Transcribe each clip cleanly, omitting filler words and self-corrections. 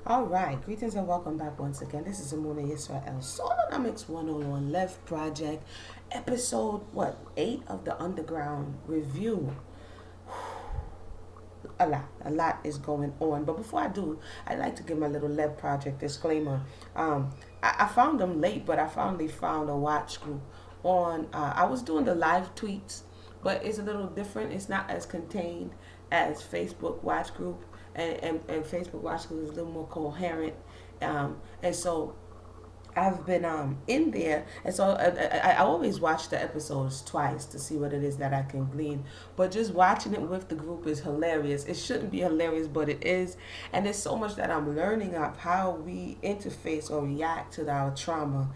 All right, greetings and welcome back once again. This is Amuna Yisrael, Soulonomics 101 Left Project, episode, 8 of the Underground Review. A lot is going on. But before I do, I'd like to give my little Left Project disclaimer. I found them late, but I finally found a watch group on, I was doing the live tweets, but it's a little different. It's not as contained as Facebook watch group, and Facebook watch group is a little more coherent. And so I've been in there, and so I always watch the episodes twice to see what it is that I can glean. But just watching it with the group is hilarious. It shouldn't be hilarious, but it is, and there's so much that I'm learning of how we interface or react to our trauma,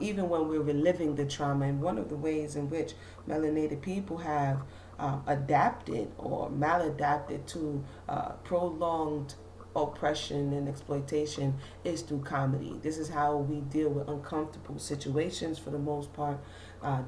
even when we're reliving the trauma. And one of the ways in which melanated people have adapted or maladapted to prolonged oppression and exploitation is through comedy. This is how we deal with uncomfortable situations for the most part.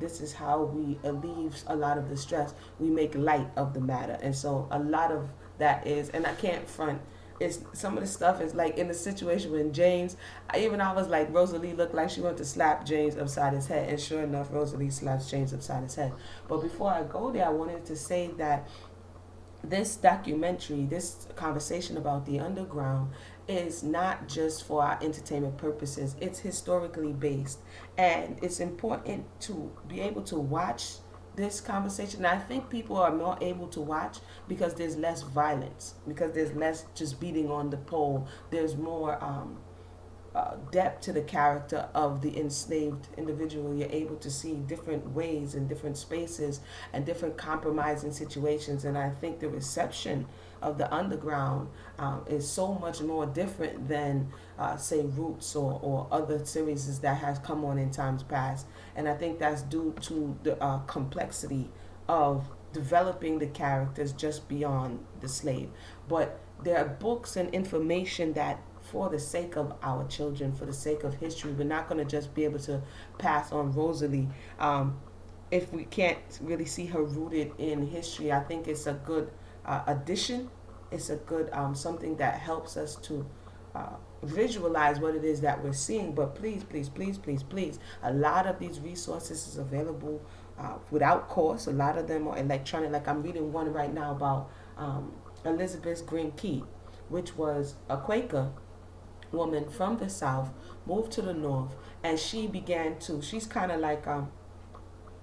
This is how we alleviate a lot of the stress. We make light of the matter. And so a lot of that is, and I can't front, it's some of the stuff is like in the situation when James, I was like, Rosalie looked like she wanted to slap James upside his head, and sure enough, Rosalie slaps James upside his head. But before I go there, I wanted to say that this documentary, this conversation about the underground, is not just for our entertainment purposes. It's historically based, and it's important to be able to watch this conversation. And I think people are more able to watch because there's less violence, because there's less just beating on the pole. There's more depth to the character of the enslaved individual. You're able to see different ways and different spaces and different compromising situations. And I think the reception of the underground is so much more different than, say, Roots or other series that has come on in times past. And I think that's due to the complexity of developing the characters just beyond the slave. But there are books and information that, for the sake of our children, for the sake of history, we're not going to just be able to pass on Rosalie if we can't really see her rooted in history. I think it's a good addition. It's a good something that helps us to visualize what it is that we're seeing. But please, please, please, please, please, a lot of these resources is available without cost. A lot of them are electronic. Like I'm reading one right now about Elizabeth Green Key, which was a Quaker woman from the South, moved to the North, and she began to, she's kind of like,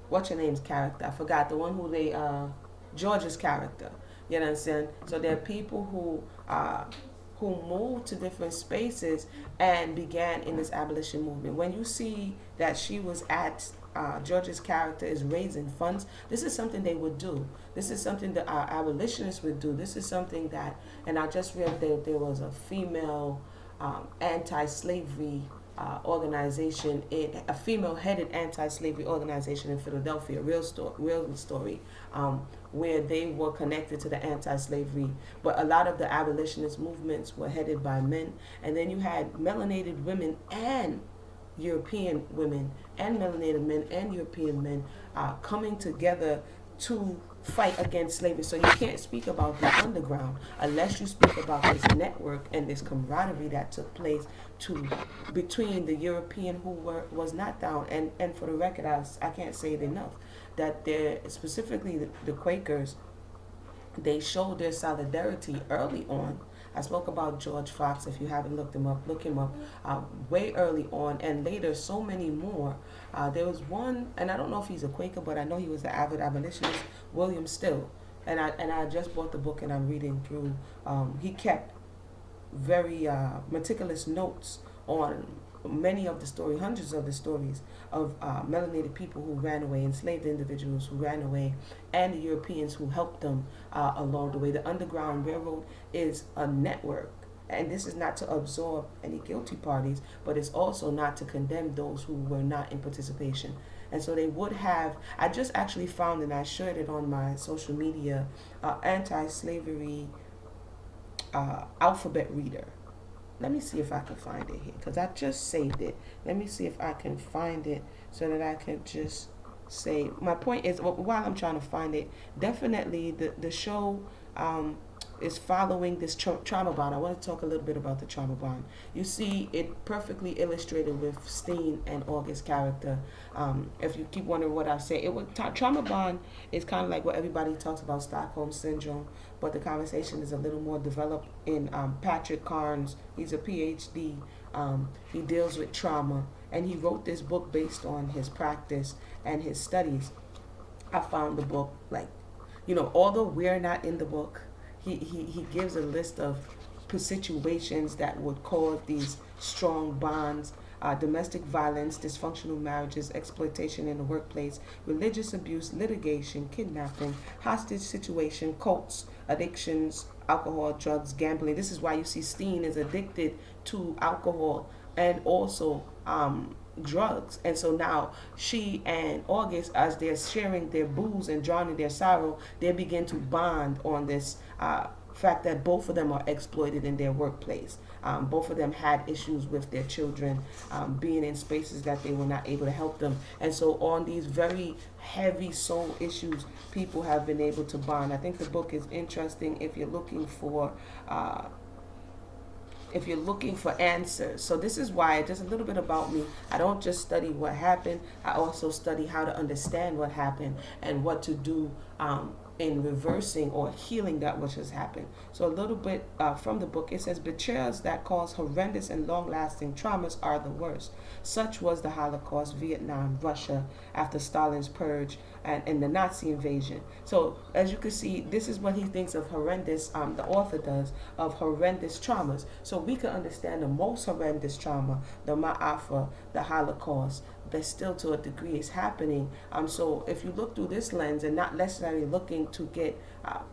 what's your name's character? I forgot, the one who they, George's character. You know what I'm saying? So there are people who moved to different spaces and began in this abolition movement. When you see that she was at George's character is raising funds, this is something they would do. This is something that our abolitionists would do. This is something that, and I just read that there was a female anti-slavery organization, a female-headed anti-slavery organization in Philadelphia, real story, where they were connected to the anti-slavery. But a lot of the abolitionist movements were headed by men, and then you had melanated women and European women and melanated men and European men coming together to fight against slavery. So you can't speak about the underground unless you speak about this network and this camaraderie that took place to between the European who was not down. And for the record, I can't say it enough that they're specifically the Quakers, they showed their solidarity early on. I spoke about George Fox. If you haven't looked him up, look him up. Way early on, and later so many more. There was one, and I don't know if he's a Quaker, but I know he was an avid abolitionist, William Still. And I just bought the book and I'm reading through. He kept very meticulous notes on many of the stories, hundreds of the stories of melanated people who ran away, enslaved individuals who ran away, and the Europeans who helped them along the way. The Underground Railroad is a network. And this is not to absorb any guilty parties, but it's also not to condemn those who were not in participation. And so they would have, I just actually found, and I shared it on my social media, anti-slavery alphabet reader. Let me see if I can find it here, because I just saved it. Let me see if I can find it so that I can just say, my point is, while I'm trying to find it, definitely the show is following this trauma bond. I want to talk a little bit about the trauma bond. You see it perfectly illustrated with Steen and August's character. If you keep wondering what I say, trauma bond is kind of like what everybody talks about, Stockholm syndrome, but the conversation is a little more developed in Patrick Carnes. He's a PhD. He deals with trauma, and he wrote this book based on his practice and his studies. I found the book like, although we're not in the book, he gives a list of situations that would cause these strong bonds: domestic violence, dysfunctional marriages, exploitation in the workplace, religious abuse, litigation, kidnapping, hostage situation, cults, addictions, alcohol, drugs, gambling. This is why you see Steen is addicted to alcohol and also drugs. And so now she and August, as they're sharing their booze and drowning their sorrow, they begin to bond on this fact that both of them are exploited in their workplace. Both of them had issues with their children, being in spaces that they were not able to help them. And so on these very heavy soul issues, people have been able to bond. I think the book is interesting if you're looking for answers. So this is why, just a little bit about me, I don't just study what happened, I also study how to understand what happened and what to do in reversing or healing that which has happened. So a little bit from the book, it says, betrayals that cause horrendous and long-lasting traumas are the worst. Such was the Holocaust, Vietnam, Russia after Stalin's purge, and the Nazi invasion. So as you can see, this is what he thinks of horrendous, the author does, of horrendous traumas. So we can understand the most horrendous trauma, the Ma'afa, the Holocaust, that still to a degree is happening. So if you look through this lens and not necessarily looking to get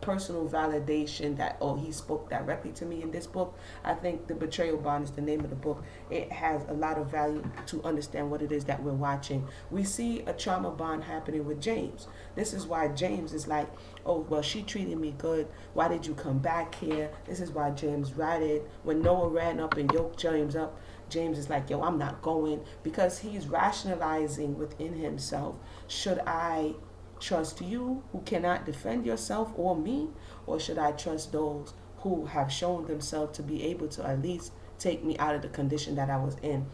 personal validation that, oh, he spoke directly to me in this book, I think The Betrayal Bond is the name of the book. It has a lot of value to understand what it is that we're watching. We see a trauma bond happening with James. This is why James is like, oh, well, she treated me good. Why did you come back here? This is why James ratted. When Noah ran up and yoked James up, James is like, yo, I'm not going, because he's rationalizing within himself. Should I trust you who cannot defend yourself or me? Or should I trust those who have shown themselves to be able to at least take me out of the condition that I was in?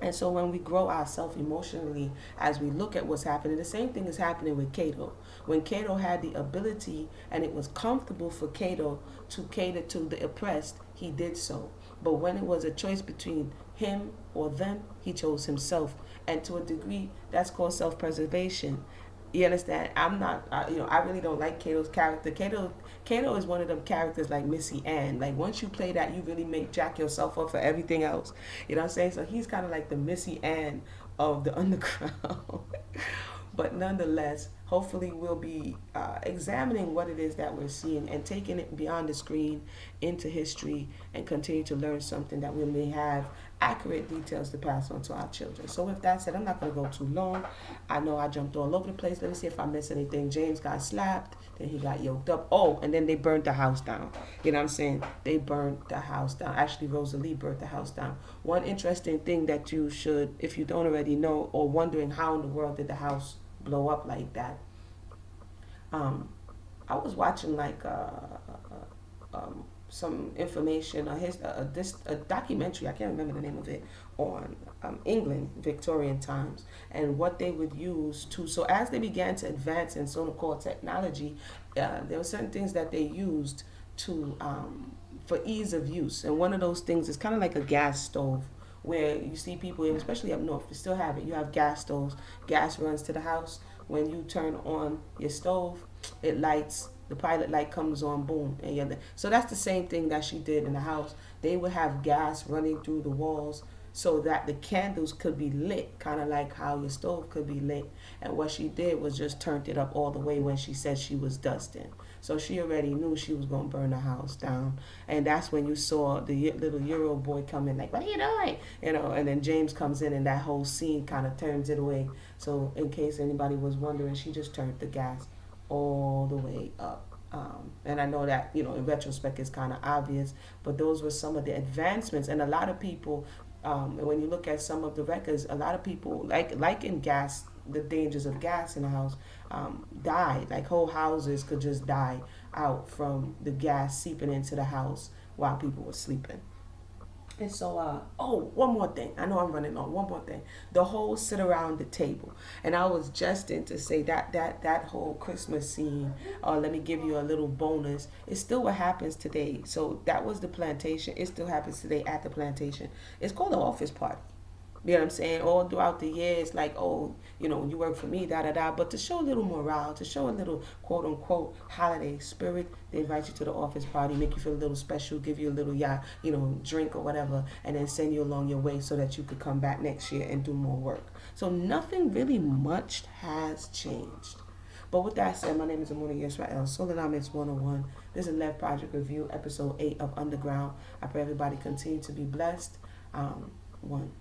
And so when we grow ourselves emotionally, as we look at what's happening, the same thing is happening with Cato. When Cato had the ability and it was comfortable for Cato to cater to the oppressed, he did so. But when it was a choice between him or them, he chose himself. And to a degree, that's called self-preservation. You understand? I'm not, I really don't like Cato's character. Cato is one of them characters like Missy Ann. Like, once you play that, you really make jack yourself up for everything else. You know what I'm saying? So he's kind of like the Missy Ann of the underground. But nonetheless, hopefully we'll be examining what it is that we're seeing and taking it beyond the screen into history and continue to learn something that we may have accurate details to pass on to our children. So with that said, I'm not going to go too long. I know I jumped all over the place. Let me see if I missed anything. James got slapped. Then he got yoked up. Oh, and then they burned the house down. You know what I'm saying? They burned the house down. Actually, Rosalie burnt the house down. One interesting thing that you should, if you don't already know, or wondering how in the world did the house blow up like that. I was watching like some information, a documentary, I can't remember the name of it, on England, Victorian times, and what they would use to, so as they began to advance in so-called technology, there were certain things that they used to, for ease of use, and one of those things is kind of like a gas stove, where you see people, especially up north, you still have it. You have gas stoves. Gas runs to the house. When you turn on your stove, it lights. The pilot light comes on, boom, and you're there. So that's the same thing that she did in the house. They would have gas running through the walls so that the candles could be lit, kind of like how your stove could be lit. And what she did was just turned it up all the way when she said she was dusting. So she already knew she was going to burn the house down. And that's when you saw the little Euro boy come in like, what are you doing? And then James comes in and that whole scene kind of turns it away. So in case anybody was wondering, she just turned the gas all the way up. And I know that, in retrospect it's kind of obvious, but those were some of the advancements. And a lot of people, when you look at some of the records, a lot of people, like in gas the dangers of gas in the house, died. Like whole houses could just die out from the gas seeping into the house while people were sleeping. And so, oh, one more thing. I know I'm running on. One more thing. The whole sit around the table. And I was just in to say that whole Christmas scene. Let me give you a little bonus. It's still what happens today. So that was the plantation. It still happens today at the plantation. It's called the office party. You know what I'm saying? All throughout the year, it's like, oh, you work for me, da da da. But to show a little morale, to show a little quote unquote holiday spirit, they invite you to the office party, make you feel a little special, give you a little drink or whatever, and then send you along your way so that you could come back next year and do more work. So nothing really much has changed. But with that said, my name is Amuna Yisrael, Soulonomics 101. This is Left Project Review, episode 8 of Underground. I pray everybody continue to be blessed. One.